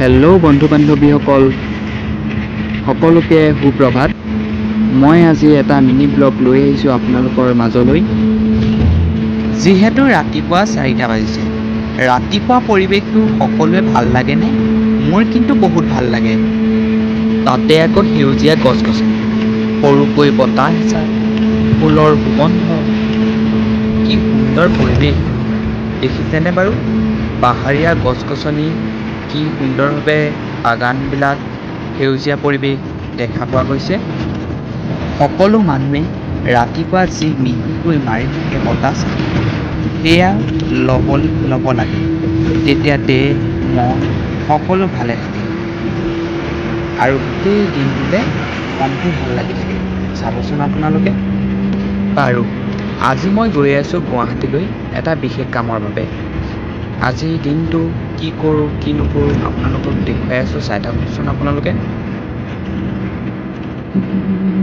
Hello' বন্ধু বান্ধৱীসকল, সকলোকে সুপ্ৰভাত। মই আজি এটা মিনি ব্লগ লৈ আহিছোঁ আপোনালোকৰ মাজলৈ। যিহেতু ৰাতিপুৱা 4টা বাজিছে, ৰাতিপুৱা পৰিৱেশটো সকলোৱে ভাল লাগেনে? মোৰ কিন্তু বহুত ভাল লাগে। তাতে আকৌ সেউজীয়া গছ গছনি, সৰুকৈ বতাহ এচাৰ, ফুলৰ সুগন্ধ, কি সুন্দৰ পৰিৱেশ দেখিছেনে বাৰু? পাহাৰীয়া গছ গছনি, কি সুন্দৰভাৱে বাগানবিলাক, সেউজীয়া পৰিৱেশ দেখা পোৱা গৈছে। সকলো মানুহে ৰাতিপুৱা যি মিহিকৈ মাৰি থাকে বতাহ, সেয়া ল'ব লাগে। তেতিয়া দেহ মন সকলো ভালে থাকে আৰু গোটেই দিনটোতে মনটো ভাল লাগি থাকে। চাবচোন আপোনালোকে। বাৰু আজি মই গৈ আছোঁ গুৱাহাটীলৈ এটা বিশেষ কামৰ বাবে। আজিৰ দিনটো কি কৰোঁ কি নকৰোঁ আপোনালোকক দেখুৱাই আছোঁ, চাই থাককচোন আপোনালোকে।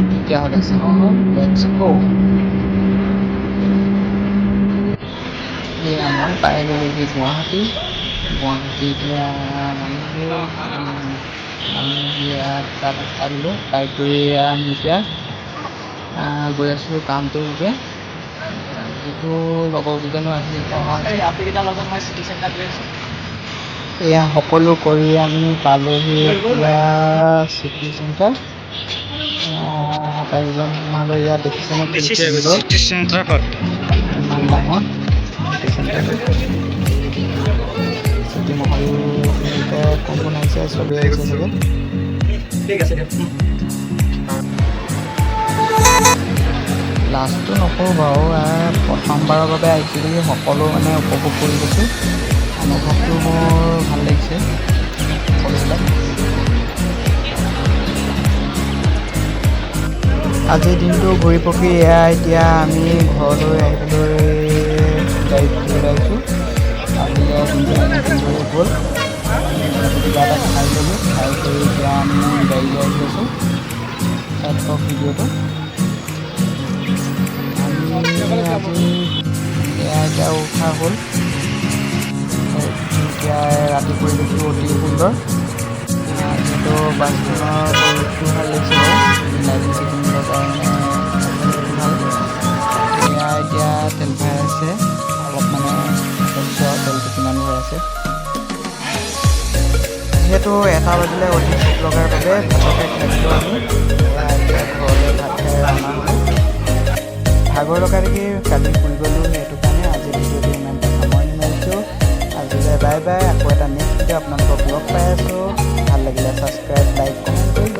তেতিয়াহ'লে লেটছ গো। মই পাই গ'লোহি গুৱাহাটীত তাত আহিলোঁ। তাই কৰি আমি এতিয়া গৈ আছোঁ কামটোৰ বাবে। যিটো লগৰকেইজনো আহি এয়া সকলো কৰি আমি পালোহি এতিয়া চিটি চেণ্টাৰ। আপোনালোকে ইয়াত দেখিছেনে ইমান ডাঙৰ চিটি চেণ্টাৰটো। চিটি মহল কোন কোন আহিছে, চবেই আহিছে চাগে। ঠিক আছে দিয়ক। লাষ্টটো নকৰোঁ বাৰু, প্ৰথমবাৰৰ বাবে আহিছোঁ বুলি সকলো উপভোগ কৰি গৈছোঁ। অনুভৱটো মোৰ ভাল লাগিছে সকলোবিলাক। আজিৰ দিনটো ঘূৰি পকি এতিয়া আমি ঘৰলৈ আহিবলৈ গাড়ীত ওলাইছোঁ। আহিলে দিনটো গ'ল, কিবা এটা খাই ল'লোঁ, খাই কৰি এতিয়া আমি গাড়ীলৈ আহি আছোঁ। চাই থাকক ভিডিঅ'টো। আজি এতিয়া উঠা হ'ল, এতিয়া ৰাতি পৰিৱেশটো অতি সুন্দৰ। যিহেতু বাছখনৰ পৰিৱেশটো ভাল লাগিছে বাৰু, লাইটিং চাইটিং লগাই ভাল। এতিয়া তেল ভৰাই আছে, অলপ তেলটো কিমান ভৰাই আছে। যিহেতু 1টা বাজিলে অধিক ভোক লগাৰ বাবে ভাতকে খাই দিলোঁ আমি। এতিয়া ঘৰলৈ ভাত খাই ৰাওনা হ'লোঁ। ভাগৰ লগা দেখি কালি ফুৰি গ'লোঁ, সেইটো কাৰণে আজি ভিডিঅ'টো ইমানতে সামৰণি মাৰিছোঁ। আজিলৈ বাই বাই। আকৌ এটা নেক্সট ভিডিঅ' আপোনালোকক লগ পাই আছোঁ। ভাল লাগিলে ছাবস্ক্ৰাইব, লাইক, কমেণ্ট কৰিব।